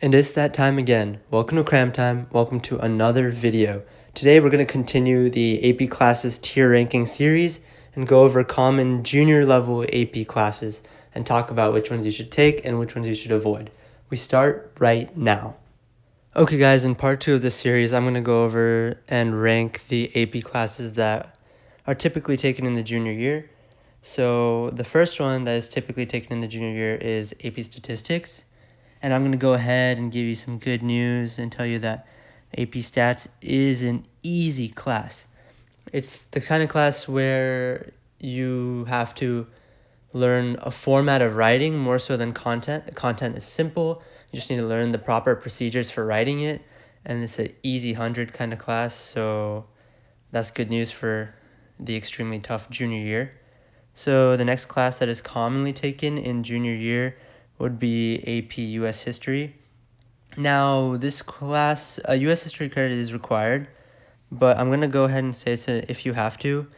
And it's that time again. Welcome to CramTime. Welcome to another video. Today we're going to continue the AP classes tier ranking series and go over common junior level AP classes and talk about which ones you should take and which ones you should avoid. We start right now. Okay guys, in part 2 of this series, I'm going to go over and rank the AP classes that are typically taken in the junior year. So the first one that is typically taken in the junior year is AP Statistics. And I'm going to go ahead and give you some good news and tell you that AP Stats is an easy class. It's the kind of class where you have to learn a format of writing more so than content. The content is simple. You just need to learn the proper procedures for writing it. And it's an easy 100 kind of class. So that's good news for the extremely tough junior year. So the next class that is commonly taken in junior year would be AP US History. Now, this class, US History credit is required, but I'm going to go ahead and say it's if you have to.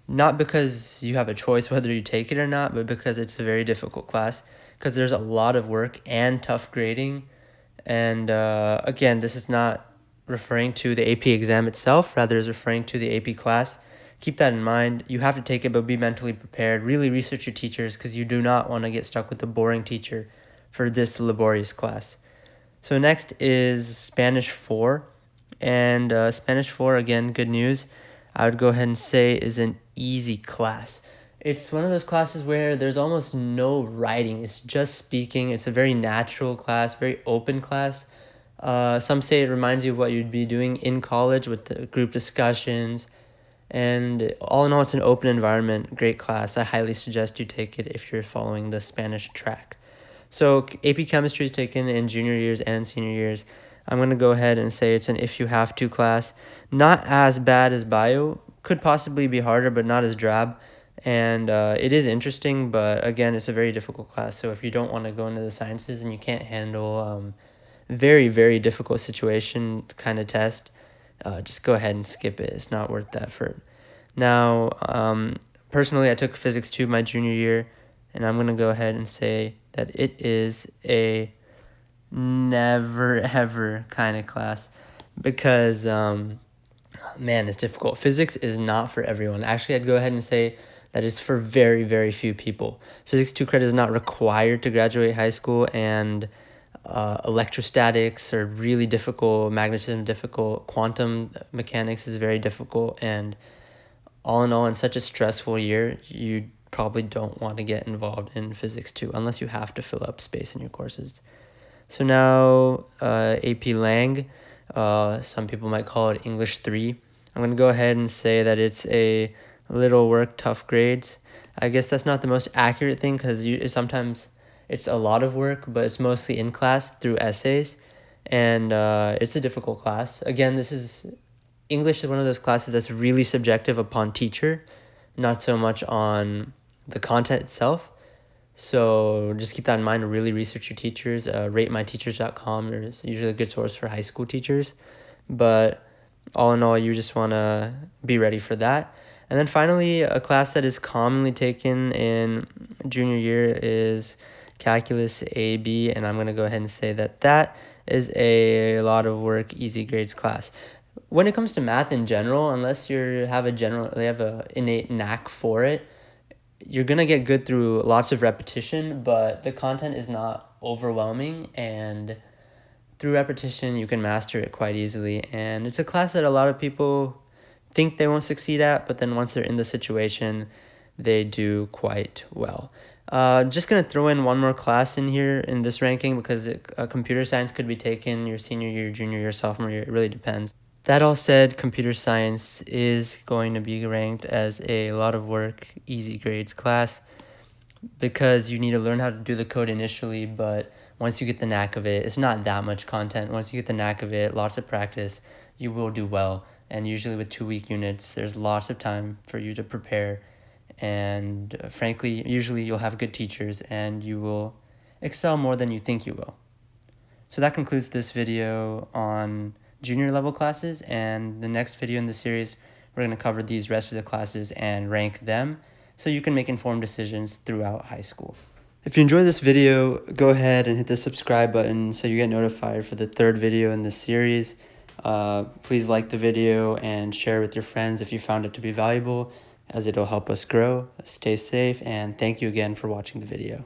Not because you have a choice whether you take it or not, but because it's a very difficult class, because there's a lot of work and tough grading. And again, this is not referring to the AP exam itself, rather is referring to the AP class. Keep that in mind. You have to take it, but be mentally prepared. Really research your teachers because you do not want to get stuck with a boring teacher for this laborious class. So next is Spanish 4. And Spanish 4, again, good news. I would go ahead and say is an easy class. It's one of those classes where there's almost no writing. It's just speaking. It's a very natural class, very open class. Some say it reminds you of what you'd be doing in college with the group discussions. And all in all, it's an open environment, great class. I highly suggest you take it if you're following the Spanish track. So AP Chemistry is taken in junior years and senior years. I'm going to go ahead and say it's an if you have to class. Not as bad as Bio. Could possibly be harder, but not as drab. And it is interesting, but again, it's a very difficult class. So if you don't want to go into the sciences and you can't handle very, very difficult situation kind of test, just go ahead and skip it. It's not worth the effort. Now, personally, I took Physics 2 my junior year, and I'm going to go ahead and say that it is a never, ever kind of class because, man, it's difficult. Physics is not for everyone. Actually, I'd go ahead and say that it's for very, very few people. Physics 2 credit is not required to graduate high school, and electrostatics are really difficult, magnetism difficult, quantum mechanics is very difficult, and all in all, in such a stressful year, you probably don't want to get involved in Physics 2 unless you have to fill up space in your courses. So now AP Lang, some people might call it English 3. I'm going to go ahead and say that it's a little work, tough grades. I guess that's not the most accurate thing because sometimes it's a lot of work, but it's mostly in class through essays, and it's a difficult class. Again, English is one of those classes that's really subjective upon teacher, not so much on the content itself. So just keep that in mind. Really research your teachers. RateMyTeachers.com is usually a good source for high school teachers. But all in all, you just want to be ready for that. And then finally, a class that is commonly taken in junior year is Calculus AB, and I'm going to go ahead and say that that is a lot of work, easy grades class. When it comes to math in general, unless they have a innate knack for it, you're going to get good through lots of repetition, but the content is not overwhelming, and through repetition, you can master it quite easily. And it's a class that a lot of people think they won't succeed at, but then once they're in the situation, they do quite well. Just going to throw in one more class in here in this ranking because computer science could be taken your senior year, junior year, sophomore year. It really depends. That all said, computer science is going to be ranked as a lot of work, easy grades class because you need to learn how to do the code initially, but once you get the knack of it, it's not that much content. Once you get the knack of it, lots of practice, you will do well. And usually with 2-week units, there's lots of time for you to prepare. And frankly, usually you'll have good teachers and you will excel more than you think you will. So that concludes this video on junior level classes, and the next video in the series, we're going to cover these rest of the classes and rank them so you can make informed decisions throughout high school. If you enjoyed this video, go ahead and hit the subscribe button so you get notified for the third video in this series. Please like the video and share with your friends if you found it to be valuable, as it'll help us grow. Stay safe, and thank you again for watching the video.